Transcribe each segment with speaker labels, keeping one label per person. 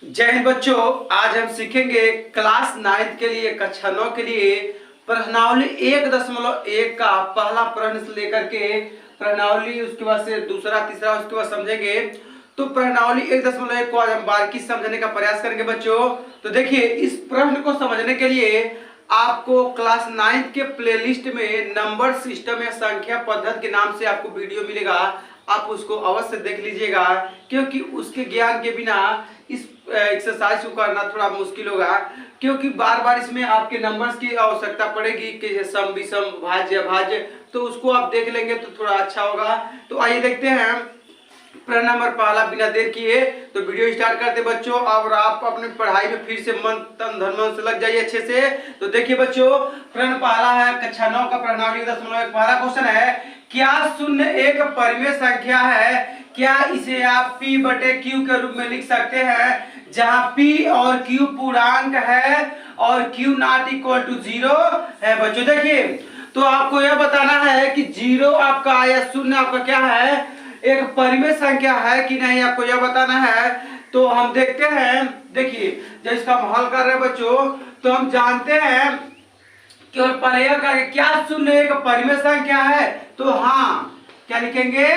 Speaker 1: जय हिंद बच्चों। आज हम सीखेंगे क्लास 9 के लिए कक्षा 9 के लिए प्रश्नावली 1.1 का पहला प्रश्न से लेकर के प्रश्नावली उसके बाद से दूसरा तीसरा उसके बाद समझेंगे। तो प्रश्नावली 1.1 को आज हम बारीकी समझने का प्रयास करेंगे बच्चों। तो देखिए, इस प्रश्न को समझने के लिए आपको क्लास 9 के प्लेलिस्ट में नंबर सिस्टम या संख्या पद्धति के नाम से आपको वीडियो मिलेगा। आप उसको अवश्य देख लीजिएगा, क्योंकि उसके ज्ञान के बिना इस एक्सरसाइज को करना थोड़ा मुश्किल होगा, क्योंकि बार बार इसमें आपके नंबर्स की आवश्यकता पड़ेगी कि सम विषम भाज्य भाज्य, तो उसको आप देख लेंगे तो थोड़ा अच्छा होगा। तो आइए देखते हैं प्रश्न नंबर पहला। बिना देर किए तो वीडियो स्टार्ट करते बच्चों, और आप अपनी पढ़ाई में फिर से मन तन धन मन से लग जाइए अच्छे से। तो देखिए बच्चों, प्रश्न पहला है कक्षा 9 का प्रश्नावली 1.1 पहला क्वेश्चन है, क्या शून्य एक परिमेय संख्या है? क्या इसे आप p बटे q के रूप में लिख सकते हैं, जहां p और q पूर्णांक है और q नॉट इक्वल टू 0 है। बच्चों देखिए, तो आपको यह बताना है कि 0 आपका या शून्य आपका क्या है, एक परिमेय संख्या है कि नहीं, आपको यह बताना है। तो हम देखते हैं, देखिए जब इसका हम हल कर रहे हैं बच्चों, तो हम जानते हैं केवल पहले यह करेंगे क्या शून्य एक परिमेय संख्या है। तो हाँ, क्या लिखेंगे?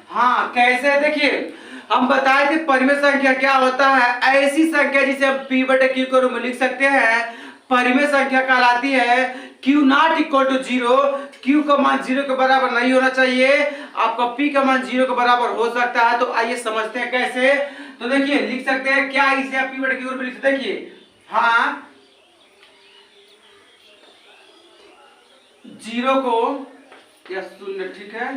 Speaker 1: हाँ, कैसे? देखिए, हम बताए थे परिमेय संख्या क्या होता है, ऐसी संख्या जिसे हम p बटे q के रूप में लिख सकते हैं। परिमेय संख्या कहलाती है q not equal to 0, q का मान 0 के बराबर नहीं होना चाहिए, आपका p का मान 0 के बराबर हो सकता है। तो आइए समझते हैं कैसे। तो देखिए, लिख सकते हैं क्या इसे आप p बटे q के रूप में लिख सकते हैं। देखिए, हाँ, 0 को या शून्य, ठीक है,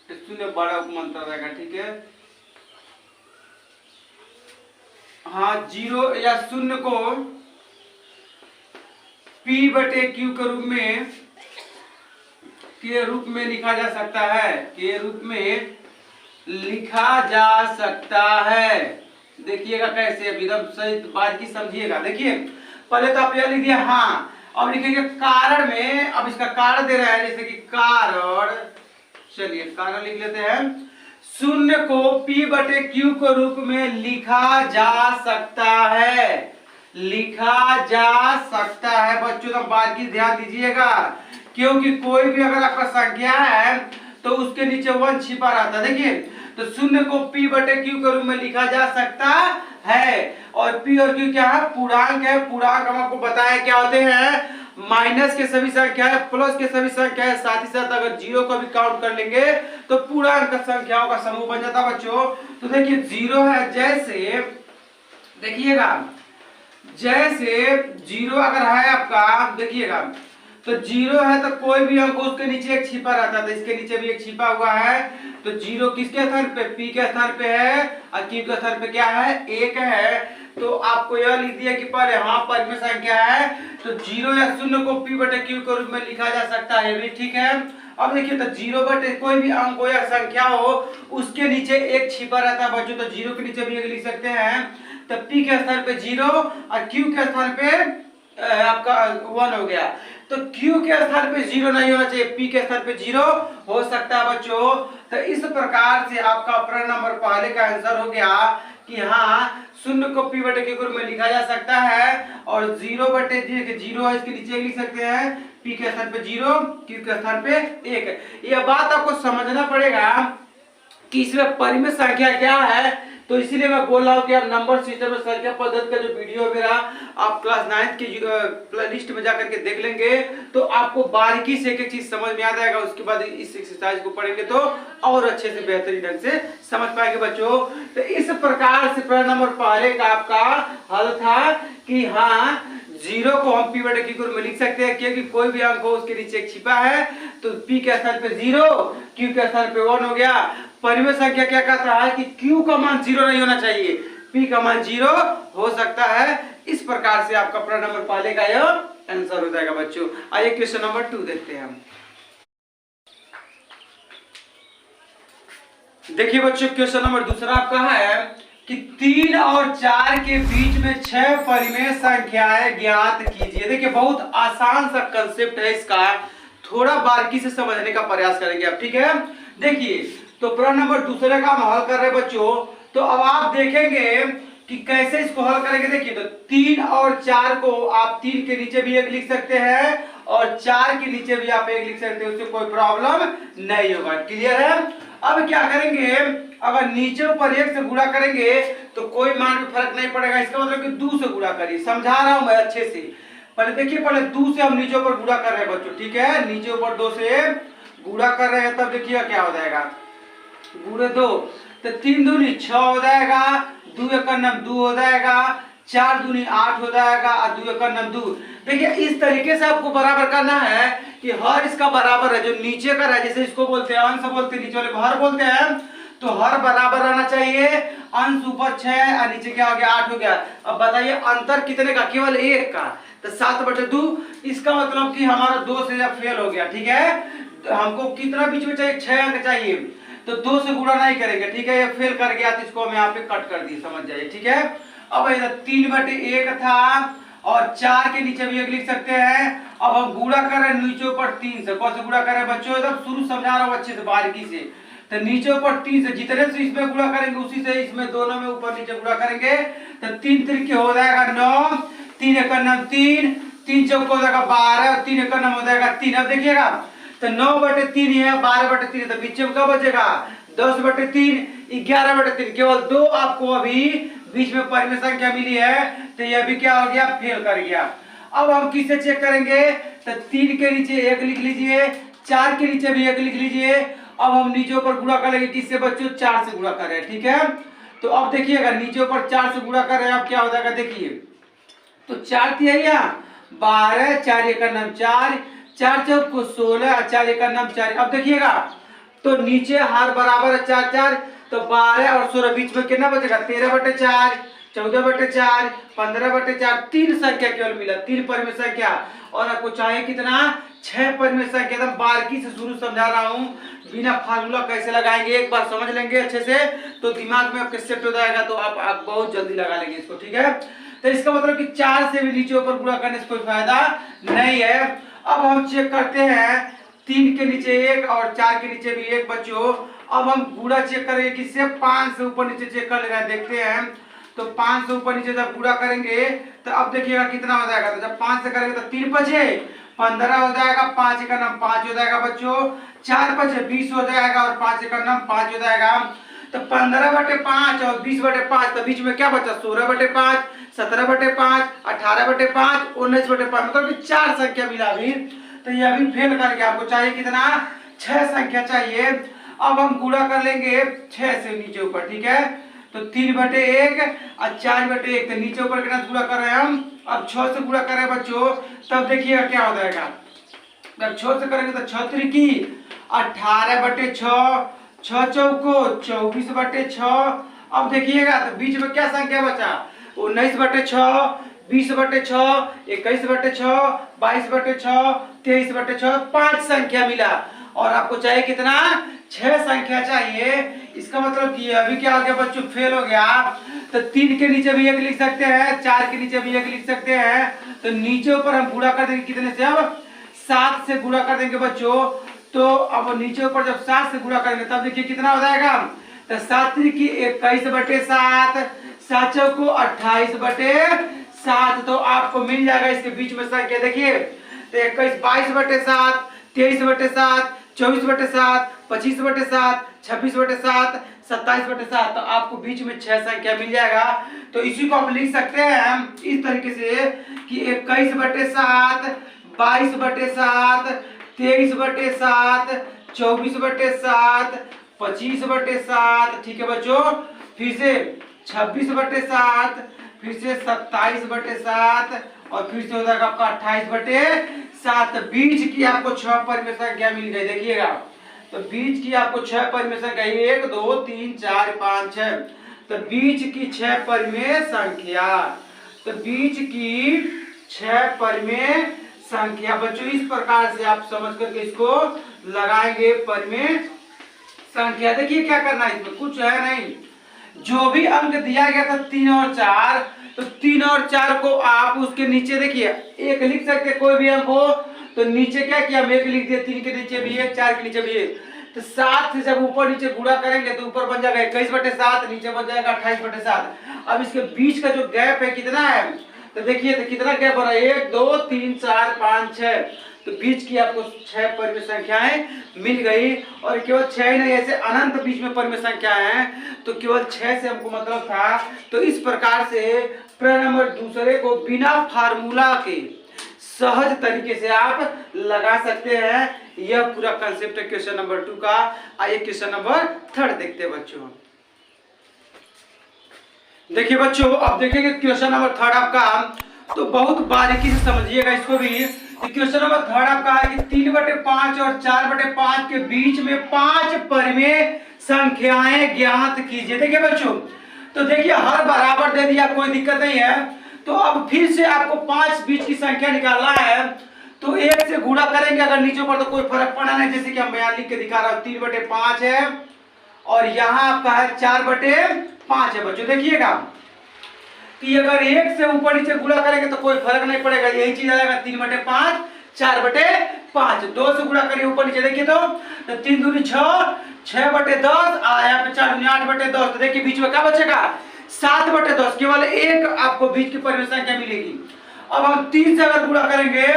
Speaker 1: शून्य बड़ा उपमंत्र रहेगा, ठीक है। हाँ, 0 या शून्य को p बटे q के रूप में लिखा जा सकता है, के रूप में लिखा जा सकता है। देखिएगा कैसे, अब एकदम सही बात की समझिएगा। देखिए, पहले तो आप यह लिख दिया, हाँ, अब लिखेंगे कारण में। अब इसका कारण दे रहा है, जैसे कि कारण, चलिए कारण लिख लेते हैं, शून्य को p बटे q के रूप में लिखा जा सकता है, लिखा जा सकता है। बच्चों तो बात की ध्यान दीजिएगा, क्योंकि कोई भी अगर आपका संख्या है तो उसके नीचे 1 छिपा रहता है। देखिए, तो शून्य को p बटे q के रूप में लिखा जा सकता है, और p और q क्या है, पूर्णांक है। पूर्णांक हम आपको बताया क्या होते हैं, माइनस के सभी संख्या है, प्लस के सभी संख्या है, साथ ही साथ अगर 0 को भी काउंट कर लेंगे तो पूर्णांक संख्याओं का समूह बन जाता है बच्चों। तो देखिए 0 है, जैसे देखिएगा, जैसे 0 अगर है आपका, देखिएगा तो 0 है तो कोई भी अंक उसके नीचे एक छिपा रहता है, तो इसके नीचे भी एक छिपा हुआ है। तो 0 किसके स्थान पे, p के स्थान पे है, और q के स्थान पे क्या है, 1 है। तो आपको यह लिख दिया कि पहले हाँ परिमेय संख्या है, तो 0 या शून्य को p बटे q के रूप में लिखा जा सकता है, भी ठीक है। अब देखिए, तो 0 बटे कोई भी अंक हो या संख्या हो उसके नीचे एक छिपा रहता है बच्चों, तो 0 के नीचे भी एक लिख सकते हैं। तो p के स्थान पे 0 और q के स्थान पे आपका 1 हो गया। तो q के स्थान पे 0 नहीं होना चाहिए, p के स्थान पे 0 हो सकता है बच्चों। तो इस प्रकार से आपका प्रश्न नंबर पहले का आंसर हो गया कि हाँ, शून्य को p बटे q के रूप में लिखा जा सकता है, और 0 बटे 0 है, इसके नीचे लिख सकते हैं, p के स्थान पे 0, q के स्थान पे 1। यह बात आपको समझना पड़ेगा कि इसमें परिमेय संख्या क्या है। तो इसीलिए मैं बोल रहा हूँ कि आप नंबर सिस्टम में संख्या पद्धति का जो वीडियो मेरा आप क्लास 9 की प्लेलिस्ट में जाकर के देख लेंगे, तो आपको बारीकी से एक एक चीज समझ में आ जाएगा। उसके बाद इस एक्सरसाइज को पढ़ेंगे तो और अच्छे से बेहतरीन ढंग से समझ पाएंगे बच्चों। तो इस प्रकार से प्रश्न नंबर पहले का आपका हल था कि हाँ, 0 को हम p बटे q के रूप में लिख सकते हैं, क्योंकि कोई भी अंक हो उसके नीचे एक छिपा है। तो p के स्थान पे 0, q के स्थान पे 1 हो गया। परिमेय संख्या क्या कहता है कि q का मान 0 नहीं होना चाहिए, p का मान 0 हो सकता है। इस प्रकार से आपका प्रश्न नंबर पहले का यह आंसर हो जाएगा बच्चों। आइए क्वेश्चन नंबर 2 देखते हैं हम। देखिए बच्चों, क्वेश्चन नंबर दूसरा आपका है कि 3 और 4 के बीच में 6 परिमेय संख्याएं ज्ञात कीजिए। देखिए, बहुत आसान सा कंसेप्ट है इसका, थोड़ा बारीकी से समझने का प्रयास करेंगे आप, ठीक है। देखिए, तो प्रश्न नंबर दूसरे का हम हल कर रहे हैं बच्चों। तो अब आप देखेंगे कि कैसे इसको हल करेंगे। देखिए तो 3 और 4 को आप 3 के नीचे भी 1 लिख सकते हैं और 4 के नीचे भी आप 1 लिख सकते हैं, उससे कोई प्रॉब्लम नहीं होगा। क्लियर है। अब क्या करेंगे, अगर नीचे ऊपर 1 से गुणा करेंगे तो कोई मान में फर्क नहीं पड़ेगा। इसका मतलब कि 2 से गुणा करिए, समझा रहा हूं मैं अच्छे से। पहले देखिए, पहले 2 से हम नीचे ऊपर गुणा कर रहे हैं बच्चों, ठीक है। नीचे ऊपर 2 से गुणा कर रहे हैं, तब देखिए क्या हो जाएगा, गुणे 2 तो 3 दूनी 6 हो जाएगा, 2 एकम 2 हो जाएगा, 4 दूनी 8 हो जाएगा और 2 एकम 2। देखिए इस तरीके से आपको बराबर करना है कि हर इसका बराबर है, जो नीचे का है, जैसे इसको बोलते हैं अंश बोलते हैं, नीचे वाले को हर बोलते हैं, तो हर बराबर रहना चाहिए। अंश ऊपर 6 और नीचे क्या हो गया, 8 हो गया। अब बताइए अंतर कितने का, केवल 1 का, तो 7/2। इसका मतलब कि हमारा 2 से फेल हो गया, ठीक है। तो हमको कितना बीच में चाहिए, 6 अंक चाहिए, तो 2 से गुणा नहीं करेंगे, ठीक है। ये फेल कर गया तो इसको हम यहाँ पे कट कर दी, समझ जाइए, ठीक है। अब इधर 3/1 था और 4 के नीचे भी 1 लिख सकते हैं। अब हम गुणा कर रहे हैं नीचे ऊपर 3 से। कौन से गुणा कर रहे हैं बच्चों, एकदम शुरू समझा रहा हूँ अच्छे से बारीकी से। तो नीचे ऊपर 3 से जितने से इसमें गुणा करेंगे उसी से इसमें दोनों में ऊपर नीचे गुणा करेंगे, तो 3 त्रिक हो जाएगा 9, 3 एकम 3, 3 चौक हो जाएगा 12, 3 एकम हो जाएगा 3। अब देखिएगा तो 9/3 है, 12/3, तो बीच में क्या बचेगा, 10/3, 11/3। केवल 2 आपको अभी बीच में परिमेय संख्या मिली है, तो यह भी क्या हो गया, फेल कर गया। अब हम किससे चेक करेंगे, तो 3 के नीचे 1 लिख लीजिए, 4 के नीचे भी 1 लिख लीजिए। अब हम नीचे ऊपर गुणा करेंगे, किससे बच्चों, 4 से गुणा कर रहे हैं, ठीक है। तो अब देखिएगा नीचे ऊपर 4 से गुणा कर रहे हैं, अब क्या हो जाएगा देखिए, तो 4 तिहाइया 12, 4 एकम 4, 4 चौक को 16 और 4 एकम 4। अब देखिएगा तो नीचे हर बराबर है 4 4, तो 12 और 16 बीच में कितना बचेगा, 13/4, 14/4, 15/4। 3 संख्या केवल मिला, 3 परिमेय संख्या। और आपको चाहिए कितना, 6 परिमेय संख्या। एकदम बारीकी से शुरू समझा रहा हूँ, बिना फार्मूला कैसे लगाएंगे एक बार समझ लेंगे अच्छे से, तो दिमाग में आपके सेट हो जाएगा, तो आप बहुत जल्दी लगा लेंगे इसको, ठीक है। तो इसका मतलब कि 4 से भी नीचे ऊपर गुणा करने से कोई फायदा नहीं है। अब हम चेक करते हैं, 3 के नीचे 1 और 4 के नीचे भी 1 बच्चों। अब हम गुणा चेक करेंगे किससे, 5 से ऊपर नीचे चेक कर लेना, देखते हैं। तो 5 से ऊपर नीचे जब गुणा करेंगे तो अब देखिएगा कितना हो जाएगा, तो जब 5 से करेंगे तो 3 5 15 हो जाएगा, 5 एकम 5 हो जाएगा बच्चों, 4 5 20 हो जाएगा और 5 एकम 5 हो जाएगा। तो 15/5 और 20/5, तो बीच में क्या बचा, 16/5, 17/5, 18/5, 19/5, मतलब कि 4 संख्या मिला अभी। तो यह भी फेल कर गया। आपको चाहिए कितना, 6 संख्या चाहिए। अब हम गुणा कर लेंगे 6 से नीचे ऊपर, ठीक है। तो 3/1 और 4/1, तो नीचे ऊपर कितना गुणा कर रहे हैं हम, अब 6 से गुणा कर रहे हैं बच्चों। तब देखिएगा क्या हो जाएगा, जब 6 से करेंगे तो 6 त्रिकी 18/6, 6 चौको 24/6। अब देखिएगा तो बीच में क्या संख्या बचा, 19/6, 20/6, 21/6, 22/6, 23/6, 5 संख्या मिला। और आपको चाहिए कितना, 6 संख्या चाहिए। इसका मतलब कि अभी क्या हो गया बच्चों, फेल हो गया। तो 3 के नीचे भी 1 लिख सकते हैं, 4 के नीचे भी 1 लिख सकते हैं। तो नीचे ऊपर हम गुणा कर देंगे कितने से, अब 7 से गुणा कर देंगे बच्चों। तो अब नीचे ऊपर जब 7 से गुणा करेंगे तब देखिए कितना हो जाएगा, तो 7 की 21/7, 7 चौको 28/7। तो आपको मिल जाएगा इसके बीच में संख्या, देखिए तो 21 22/7, 23/7, 24/7, 25/7, 26/7, 27/7। तो आपको बीच में 6 संख्या मिल जाएगा। तो इसी को आप लिख सकते हैं इस तरीके से कि 21/7, 22/7, 23/7, 24/7, 25/7, ठीक है बच्चों। फिर से 26/7, फिर से 27/7 और फिर से हो जाएगा आपका 28/7। बीच की आपको 6 परिमेय संख्या मिल गई, देखिएगा। तो बीच की आपको 6 परिमेय संख्या, 1 2 3 4 5 6। तो बीच की 6 परिमेय संख्या, तो बीच की 6 परिमेय संख्या बच्चों इस प्रकार से आप समझ करके इसको लगाएंगे परिमेय संख्या। देखिए क्या करना है, इसमें कुछ है नहीं, जो भी अंक दिया गया था 3 और 4, तो 3 और 4 को आप उसके नीचे देखिए 1 लिख सकते, कोई भी अंक हो तो नीचे क्या किया, हम 1 लिख दिया, 3 के नीचे भी 1, 4 के नीचे भी 1। तो 7 से जब ऊपर नीचे गुणा करेंगे तो ऊपर बन जाएगा 21/7, नीचे बन जाएगा 28/7। अब इसके बीच का जो गैप है कितना है, तो देखिए तो कितना गैप बना, 1 2 3 4 5 6, तो बीच की आपको 6 परिमेय संख्याएं मिल गई। और केवल 6 ही नहीं, ऐसे अनंत बीच में परिमेय संख्याएं हैं, तो केवल 6 से हमको मतलब था। तो इस प्रकार से प्रश्न नंबर दूसरे को बिना फार्मूला के सहज तरीके से आप लगा सकते हैं। यह पूरा कंसेप्ट है क्वेश्चन नंबर 2 का। आइए क्वेश्चन नंबर 3 देखते हैं बच्चों। देखिए बच्चों, अब देखेंगे क्वेश्चन नंबर 3 आपका, तो बहुत बारीकी से समझिएगा इसको भी। क्वेश्चन नंबर 3 आपका है कि 3/5 और 4/5 के बीच में 5 परिमेय संख्याएं ज्ञात कीजिए। देखिए बच्चों, तो देखिए हर बराबर दे दिया, कोई दिक्कत नहीं है। तो अब फिर से आपको 5 बीच की संख्या निकालना है, तो 1 से गुणा करेंगे अगर नीचे ऊपर तो कोई फर्क पड़ना नहीं। जैसे कि हम बयान लिख के दिखा रहा हूं, 3/5 है और यहाँ आपका है 4/5 है बच्चों। देखिएगा कि अगर 1 से ऊपर नीचे गुणा करेंगे तो कोई फर्क नहीं पड़ेगा, यही चीज आएगा 3/5 4/5। 2 से गुणा करिए ऊपर नीचे, देखिए तो 3 दूनी 6, 6/10 आया, 4 दूनी 8/10। तो देखिए बीच में क्या बचेगा, 7/10। केवल एक आपको बीच की परिमेय संख्या मिलेगी। अब हम 3 से अगर गुणा करेंगे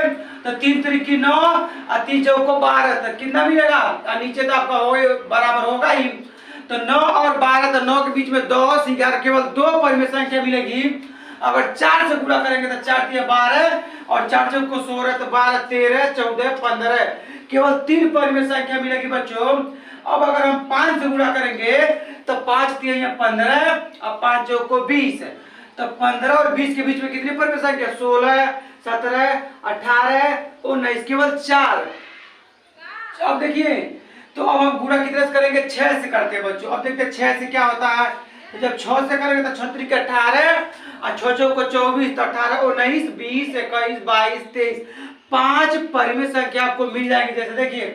Speaker 1: तो 3 त्रिकी 9 और 3 चौको 12, तो कितना मिलेगा, और नीचे तो आपका बराबर होगा ही। तो 9 और 12, तो 9 के बीच में 10 11, केवल 2 परिमेय संख्या मिलेगी। अगर 4 से गुणा करेंगे तो 4 3 12 और 4 चौको 16, तो 12 13 14 15, केवल 3 परिमेय संख्या मिलेगी बच्चों। अब अगर हम 5 से गुणा करेंगे तो 5 3 15 और 5 चौको 20, तो 15 और 20 के बीच में कितनी परिमेय संख्या, 16 17 18 19, केवल 4। अब देखिए, तो अब हम गुणा कितने से करेंगे, 6 से करते हैं बच्चों। अब देखते हैं 6 से क्या होता है। तो जब 6 से करेंगे तो 6 3 18 और 6 चौको 24, तो 18 19 20 21 22 23, 5 परिमेय संख्या आपको मिल जाएगी। जैसे देखिए,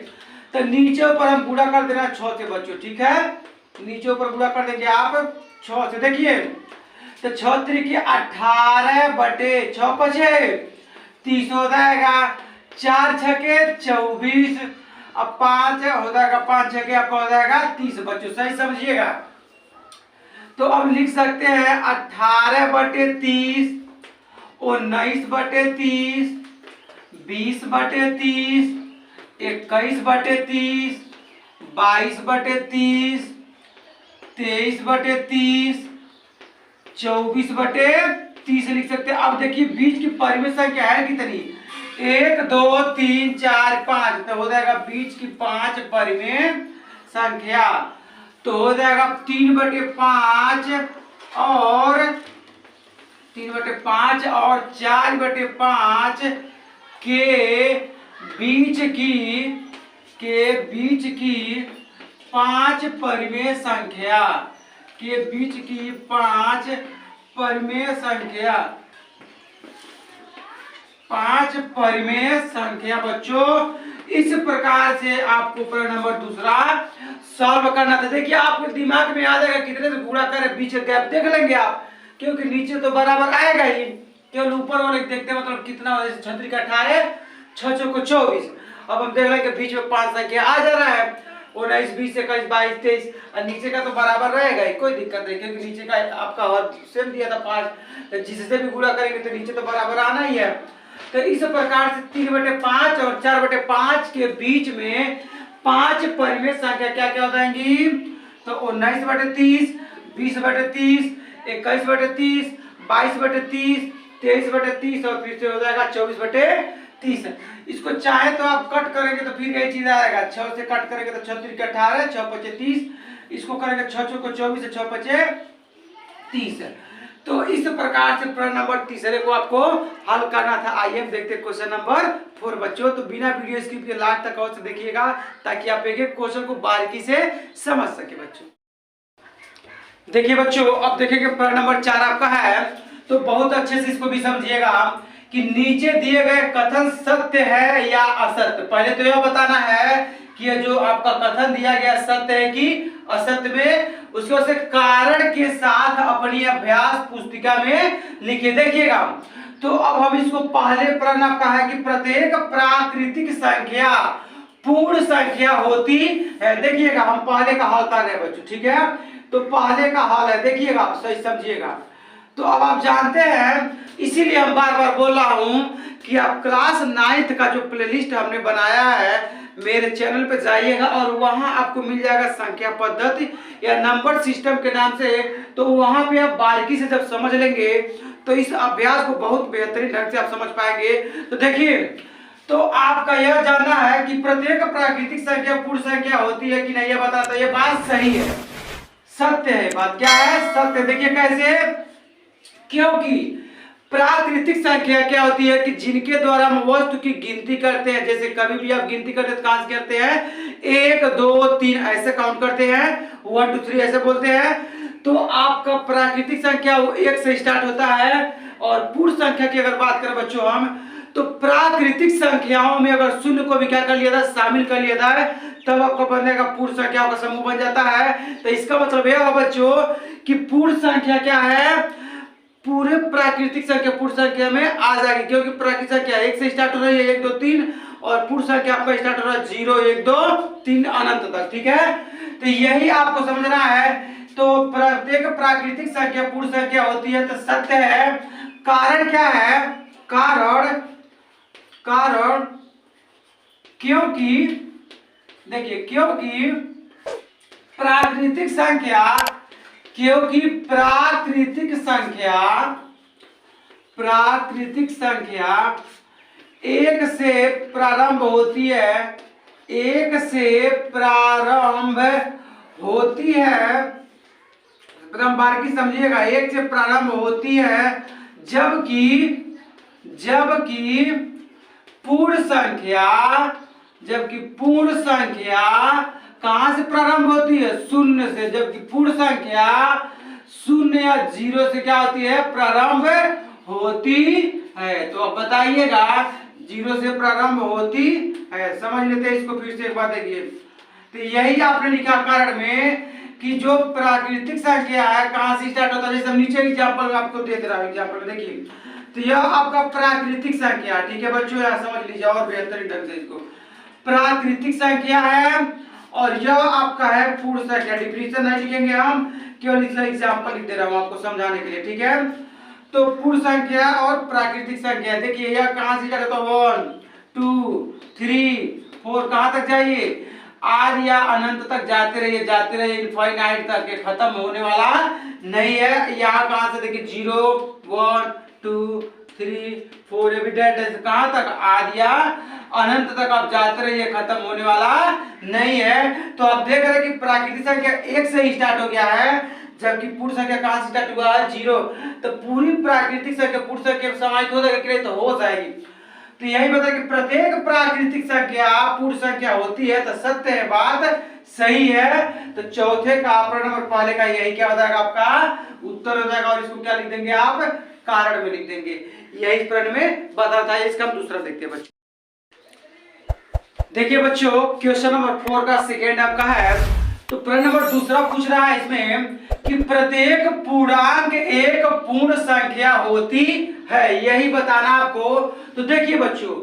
Speaker 1: तो नीचे ऊपर हम गुणा कर देना 6 से बच्चों, ठीक है। नीचे ऊपर गुणा कर देंगे आप 6 से। देखिए तो 6 3 18/6 5 30 हो जाएगा, 4 6 24, अब 5 हो जाएगा, 5 6 आपका हो जाएगा 30 बच्चों, सही समझिएगा। तो अब लिख सकते हैं 18/30, 19/30, 20/30, 21/30, 22/30, 23/30, 24/30 लिख सकते हैं। अब देखिए बीच की परिमेय संख्या है कितनी, 1 2 3 4 5, तो हो जाएगा बीच की 5 परिमेय संख्या। तो हो जाएगा 3/5 और 3/5 और 4/5 के बीच की 5 परिमेय संख्या, के बीच की 5 परिमेय संख्या, 5 परिमेय संख्या बच्चों। इस प्रकार से आपको प्रश्न नंबर 2 सॉल्व करना था। देखिए आपके दिमाग में आ जाएगा कितने से गुणा करें, बीच गैप देख लेंगे आप, क्योंकि नीचे तो बराबर आएगा ही, केवल ऊपर वाले देखते मतलब कितना हो, जैसे 6 3 18 6 चौको 24। अब हम देख लेंगे बीच में 5 संख्या आ जा रहा है, 19 20 21 22 23, और नीचे का तो बराबर रहेगा ही, कोई दिक्कत नहीं, क्योंकि नीचे का आपका और सेम दिया था 5, तो जिससे भी गुणा करेंगे तो नीचे तो बराबर आना ही है। तो इस प्रकार से 3/5 और 4/5 के बीच में 5 परिमेय संख्या क्या क्या हो जाएंगी, तो 19/30, 20/30, 21/30, 22/30, 23/30 और फिर से हो जाएगा 24/30। इसको चाहे तो आप कट करेंगे तो फिर यही चीज आएगा, 6 से कट करेंगे तो 6 3 18 6 5 30, इसको करेंगे 6 चौको 24 6 5 30। तो इस प्रकार से प्रश्न नंबर 3 को आपको हल करना था। आइए हम देखते हैं क्वेश्चन नंबर 4 बच्चों। तो बिना वीडियो स्किप के लास्ट तक अवश्य देखिएगा, ताकि आप एक एक क्वेश्चन को बारीकी से समझ सके बच्चों। देखिए बच्चों, अब देखेंगे प्रश्न नंबर 4 आपका है, तो बहुत अच्छे से इसको भी समझिएगा कि नीचे दिए गए कथन सत्य है या असत्य। पहले तो यह बताना है कि ये जो आपका कथन दिया गया सत्य है कि असत्य में, उसके बाद से कारण के साथ अपनी अभ्यास पुस्तिका में लिखिए। देखिएगा, तो अब हम इसको पहले प्रश्न आपका है कि प्रत्येक प्राकृतिक संख्या पूर्ण संख्या होती है। देखिएगा हम पहले का हल कर रहे हैं बच्चों, ठीक है। तो पहले का हल है, देखिएगा आप सही समझिएगा। तो अब आप जानते हैं, इसीलिए हम बार बार बोल रहा हूं कि आप क्लास 9th का जो प्लेलिस्ट हमने बनाया है मेरे चैनल पे जाइएगा और वहां आपको मिल जाएगा संख्या पद्धति या नंबर सिस्टम के नाम से। तो वहां पे आप बारीकी से जब समझ लेंगे तो इस अभ्यास को बहुत बेहतरीन ढंग से आप समझ पाएंगे। तो देखिए, तो आपका यह जानना है कि प्रत्येक प्राकृतिक संख्या पूर्ण संख्या होती है कि नहीं, ये बताता है। ये बात सही है, सत्य है। बात क्या है? सत्य। देखिए कैसे, क्योंकि प्राकृतिक संख्या क्या होती है कि जिनके द्वारा हम वस्तु की गिनती करते हैं। जैसे कभी भी आप गिनती करते हैं तो कहां से करते हैं? 1 2 3 ऐसे काउंट करते हैं, 1 2 3 ऐसे बोलते हैं। तो आपका प्राकृतिक संख्या वो 1 से स्टार्ट होता है। और पूर्ण संख्या की अगर बात करें बच्चों हम, तो प्राकृतिक संख्याओं में अगर शून्य को भी क्या कर लिया था? शामिल कर लिया था, तब आपका बनेगा पूर्ण संख्याओं का समूह बन जाता है। तो इसका मतलब यह है बच्चों कि पूर्ण संख्या क्या है? पूरे प्राकृतिक संख्या पूर्ण संख्या में आ जाएगी, क्योंकि प्राकृतिक संख्या 1 से स्टार्ट हो रही है, 1 2 3, और पूर्ण संख्या आपका स्टार्ट हो रहा है 0 1 2 3 अनंत तक, ठीक है। तो यही आपको समझना है। तो प्रत्येक प्राकृतिक संख्या पूर्ण संख्या होती है, तो सत्य है। कारण क्या है? कारण क्योंकि देखिए, क्योंकि प्राकृतिक संख्या एक से प्रारंभ होती है, एक से प्रारंभ होती है। एकदम बारीकी समझिएगा, एक से प्रारंभ होती है, जबकि पूर्ण संख्या कहां से प्रारंभ होती है? शून्य से। जबकि पूर्ण संख्या 0 या 0 से क्या होती है? प्रारंभ होती है। तो अब बताइएगा, 0 से प्रारंभ होती है। समझ लेते हैं इसको फिर से एक बार। देखिए, तो यही आपने लिखा कारण में कि जो प्राकृतिक संख्या है कहां से स्टार्ट होता है। जैसे हम नीचे एग्जाम्पल आपको दे रहा हूं, एग्जाम्पल देखिए। तो यह आपका प्राकृतिक संख्या, ठीक है बच्चों, यहां समझ लीजिए और बेहतरीन ढंग से इसको। प्राकृतिक संख्या है और यह आपका है पूर्ण संख्या। डिफिनेशन नहीं लिखेंगे हम, केवल इसका एग्जांपल लिख दे रहा हूं आपको समझाने के लिए, ठीक है। तो पूर्ण संख्या और प्राकृतिक संख्या, देखिए यह कहां से स्टार्ट होता है? 1 2 3 4 कहां तक जाइए? आदि या अनंत तक जाते रहिए, इनफाइनाइट तक, ये खत्म होने वाला नहीं है। यहाँ कहां से देखिए? 0 1 2 3 4 एविडेंट कहां तक? आदि या अनंत तक आप जाते रहिए, खत्म होने वाला नहीं है। तो आप देख रहे हैं कि प्राकृतिक संख्या 1 से स्टार्ट हो गया है, जबकि पूर्ण संख्या कहां से स्टार्ट हुआ है? 0। तो पूरी प्राकृतिक संख्या पूर्ण संख्या समाहित हो जाएगी, तो हो जाएगी। तो यही बता कि प्रत्येक प्राकृतिक संख्या पूर्ण संख्या होती है, तो सत्य है, बात सही है। तो चौथे का प्रश्न नंबर पहले का यही क्या हो जाएगा? आपका उत्तर हो जाएगा। और इसको क्या लिख देंगे आप? कारण में लिख देंगे। यही इस प्रश्न में बता था। इसका हम दूसरा देखते हैं बच्चों। देखिए बच्चों, क्वेश्चन नंबर 4 का सेकेंड आपका है। तो प्रश्न नंबर दूसरा पूछ रहा है इसमें कि प्रत्येक पूर्णांक एक पूर्ण संख्या होती है, यही बताना आपको। तो देखिए बच्चों,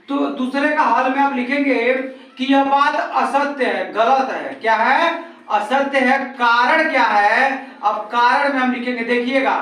Speaker 1: तो दूसरे का हल में आप लिखेंगे कि यह बात असत्य है, गलत है। क्या है? असत्य है। कारण क्या है? अब कारण में हम लिखेंगे, देखिएगा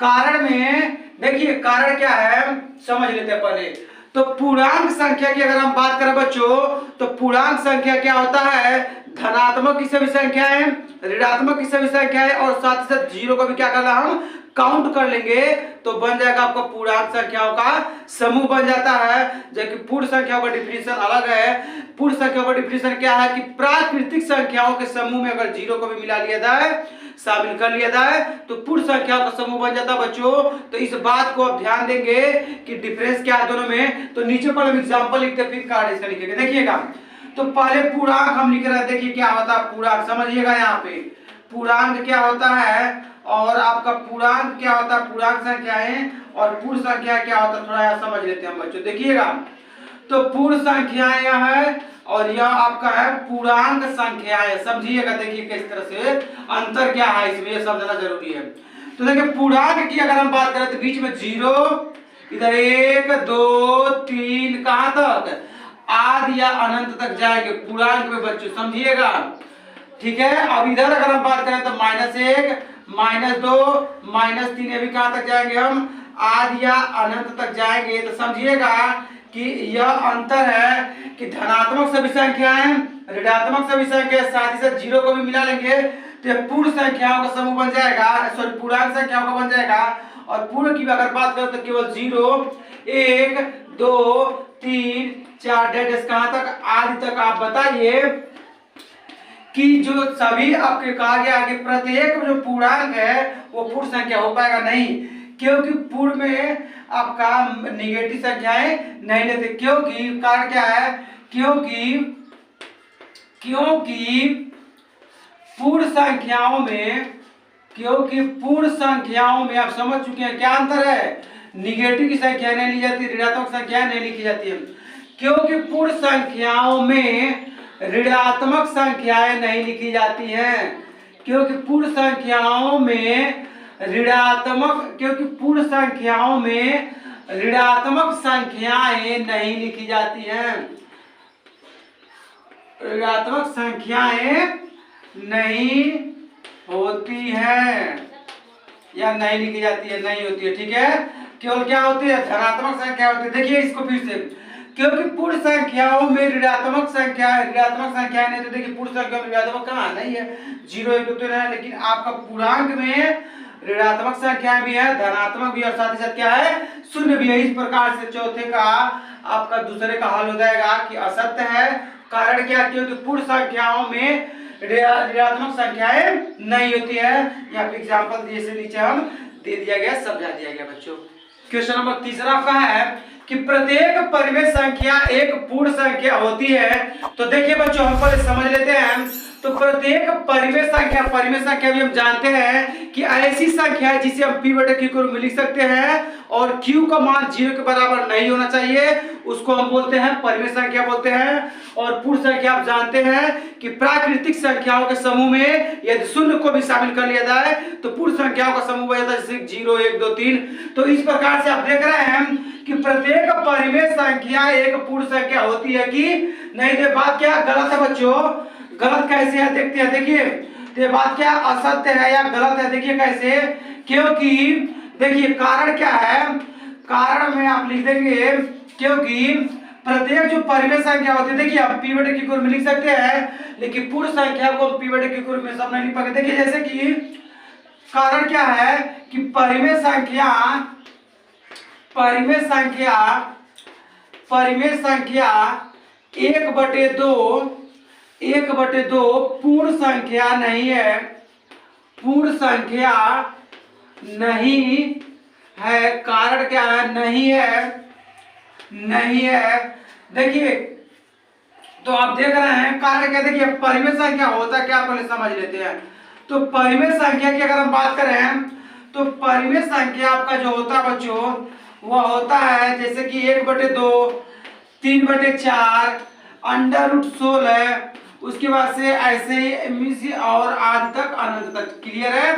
Speaker 1: कारण में, देखिए कारण क्या है समझ लेते हैं पहले। तो पूर्णांक संख्या की अगर हम बात करें बच्चों, तो पूर्णांक संख्या क्या होता है? धनात्मक की सभी संख्याएं, ऋणात्मक की सभी संख्याएं, और साथ ही साथ 0 को भी क्या करना हम काउंट कर लेंगे, तो बन जाएगा आपका पूर्णांक संख्याओं का समूह बन जाता है। जबकि पूर्ण संख्याओं का डिफिनेशन अलग है। पूर्ण संख्याओं का डिफिनेशन क्या है कि प्राकृतिक संख्याओं के समूह में अगर 0 को भी मिला लिया जाए, शामिल कर लिया जाए, तो पूर्ण संख्याओं का समूह बन जाता है बच्चों। तो इस बात को आप ध्यान देंगे कि डिफरेंस क्या है दोनों में। तो नीचे पर हम एग्जांपल लिखते हैं, फिर कार्ड इसका लिखेंगे। देखिएगा, तो पहले पूर्णांक हम लिख रहे हैं। देखिए क्या होता है पूर्णांक, समझिएगा यहाँ पे पूर्णांक क्या होता है और आपका पूर्णांक क्या होता है, पूर्णांक संख्याएं, और पूर्ण संख्या क्या होता है, थोड़ा यहाँ समझ लेते हैं हम बच्चों। देखिएगा, तो पूर्ण संख्याएं यह है और यह आपका है पूर्णांक संख्याएं। समझिएगा, देखिए किस तरह से अंतर क्या है इसमें, यह समझना जरूरी है। तो देखिए पूर्णांक की अगर हम बात करें तो बीच में 0, इधर 1 2 3 कहां तक? आदि या अनंत तक जाएंगे पूर्णांक में बच्चों, समझिएगा। ठीक है, अब इधर अगर हम बात करें तो -1, -2, -3 ये भी कहां तक जाएंगे हम, आदि या अनंत तक जाएंगे। तो समझिएगा कि यह अंतर है कि धनात्मक सभी संख्याएं, ऋणात्मक सभी संख्या, साथ ही साथ जीरो को भी मिला लेंगे तो ये पूर्ण संख्याओं का समूह बन जाएगा, सॉरी पूर्णांक संख्याओं का बन जाएगा। और पूर्ण की अगर बात करें तो केवल 0, 1, 2, 3, 4 डेट कहां तक, आदि तक। आप बताइए कि जो सभी आपके कहा गया कि प्रत्येक जो पूर्णांक है वो पूर्ण संख्या हो पाएगा नहीं, क्योंकि पूर्ण में आपका निगेटिव संख्याएं नहीं लेते। क्योंकि कारण क्या है, क्योंकि पूर्ण संख्याओं में, क्योंकि पूर्ण संख्याओं में आप समझ चुके हैं क्या अंतर है, निगेटिव की संख्या नहीं ली जाती, ऋणात्मक संख्याएं नहीं लिखी जाती है। क्योंकि पूर्ण संख्याओं में ऋणात्मक संख्याएं नहीं लिखी जाती हैं, क्योंकि पूर्ण संख्याओं में पूर्ण संख्याओं में ऋणात्मक संख्याएं नहीं लिखी जाती हैं, ऋणात्मक संख्याएं नहीं होती है या नहीं लिखी जाती है, नहीं होती है। ठीक है, केवल क्या होती है, धनात्मक संख्या होती है। देखिए इसको फिर से, क्योंकि पूर्ण संख्याओं में ऋणात्मक संख्याएं नहीं, तो देखिए पूर्ण संख्या में ऋणात्मक कहाँ नहीं है, 0, 1, 2, 3 है, लेकिन आपका पूर्णांक में ऋणात्मक संख्याएं भी है, धनात्मक भी, और साथ ही साथ क्या है, शून्य भी है। इस प्रकार से चौथे का आपका दूसरे का हल हो जाएगा कि असत्य है। कारण क्या, क्योंकि पूर्ण संख्याओं में ऋणात्मक संख्याएं नहीं होती है। यहाँ पे एग्जाम्पल जैसे नीचे हम दे दिया गया, समझा दिया गया बच्चों। क्वेश्चन नंबर तीसरा आपका है कि प्रत्येक परिमेय संख्या एक पूर्ण संख्या होती है। तो देखिए बच्चों, हम पहले समझ लेते हैं। तो प्रत्येक परिमेय संख्या भी हम जानते हैं कि ऐसी संख्या है जिसे हम p/q के रूप में लिख सकते हैं और q का मान 0 के बराबर नहीं होना चाहिए, उसको हम बोलते हैं परिमेय संख्या बोलते हैं। और पूर्ण संख्या आप जानते हैं कि प्राकृतिक संख्याओं के समूह में यदि शून्य को भी शामिल कर लिया जाए तो पूर्ण संख्याओं का समूह बन जाता है, जैसे 0, 1, 2, 3। तो इस प्रकार से आप देख रहे हैं कि प्रत्येक परिमेय संख्या एक पूर्ण संख्या होती है कि नहीं। तो बात क्या गलत है बच्चों, गलत कैसे है देखते हैं। देखिए तो बात क्या असत्य है या गलत है, देखिए कैसे, क्योंकि देखिए कारण क्या है, कारण में आप लिख देंगे क्योंकि प्रत्येक जो परिमेय संख्या होती है, देखिए आप p/q के रूप में लिख सकते हैं, लेकिन पूर्ण संख्या को p/q के रूप में सब नहीं लिख पाएंगे। देखिए जैसे कि कारण क्या है कि परिमेय संख्या 1/2 पूर्ण संख्या नहीं है, पूर्ण संख्या नहीं है। कारण क्या है, नहीं है। देखिए तो आप देख रहे हैं कारण क्या, देखिए परिमेय संख्या होता क्या पहले समझ लेते हैं। तो परिमेय संख्या की अगर हम बात करें तो परिमेय संख्या आपका जो होता है बच्चों वह होता है जैसे कि 1/2, 3/4, √16, उसके बाद से ऐसे ही और आदि तक अनंत तक। क्लियर है।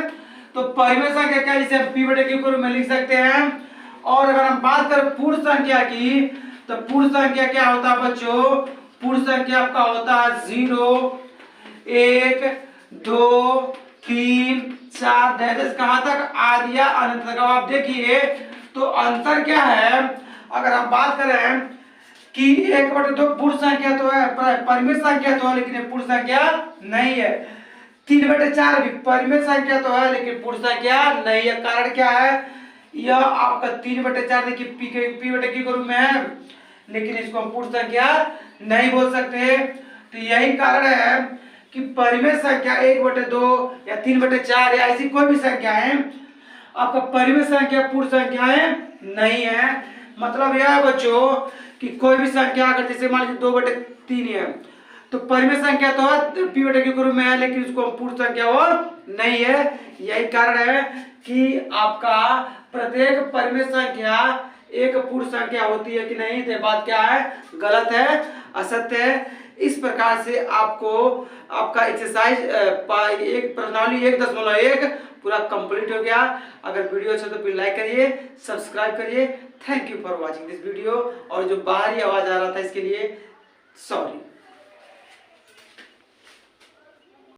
Speaker 1: तो परिमेय संख्या क्या, जिसे हम p/q के रूप में लिख सकते हैं। और अगर हम बात करें पूर्ण संख्या की तो पूर्ण संख्या क्या होता है बच्चों, पूर्ण संख्या आपका होता है 0, 1, 2, 3, 4 डेट कहां तक, आदि या अनंत तक। अब आप देखिए तो अंतर क्या है, अगर हम बात करें कि 1/2 पूर्ण संख्या तो है, परिमेय संख्या तो है लेकिन पूर्ण संख्या नहीं है। 3/4 भी परिमेय संख्या तो है लेकिन पूर्ण संख्या नहीं है। कारण क्या है, यह आपका 3/4 देखिए p/q के रूप में है, लेकिन इसको हम पूर्ण संख्या नहीं बोल सकते। तो यही कारण है कि परिमेय संख्या 1/2 या 3/4 या ऐसी कोई भी संख्या है, आपका परिमेय संख्या पूर्ण संख्याएं नहीं है। मतलब यह है बच्चों कि कोई भी संख्या अगर जैसे मान लीजिए 2/3 है तो परिमेय संख्या तो है p/q के रूप में है, लेकिन उसको पूर्ण संख्या वो नहीं है। यही कारण है कि आपका प्रत्येक परिमेय संख्या एक पूर्ण संख्या होती है कि नहीं। तो बात क्या है, गलत है, असत्य है। इस प्रकार से आपको आपका एक्सरसाइज प्रश्नावली 1.1 पूरा कंप्लीट हो गया। अगर वीडियो अच्छा तो फिर लाइक करिए, सब्सक्राइब करिए। Thank you for watching this video. और जो बाहरी आवाज आ रहा था इसके लिए सॉरी।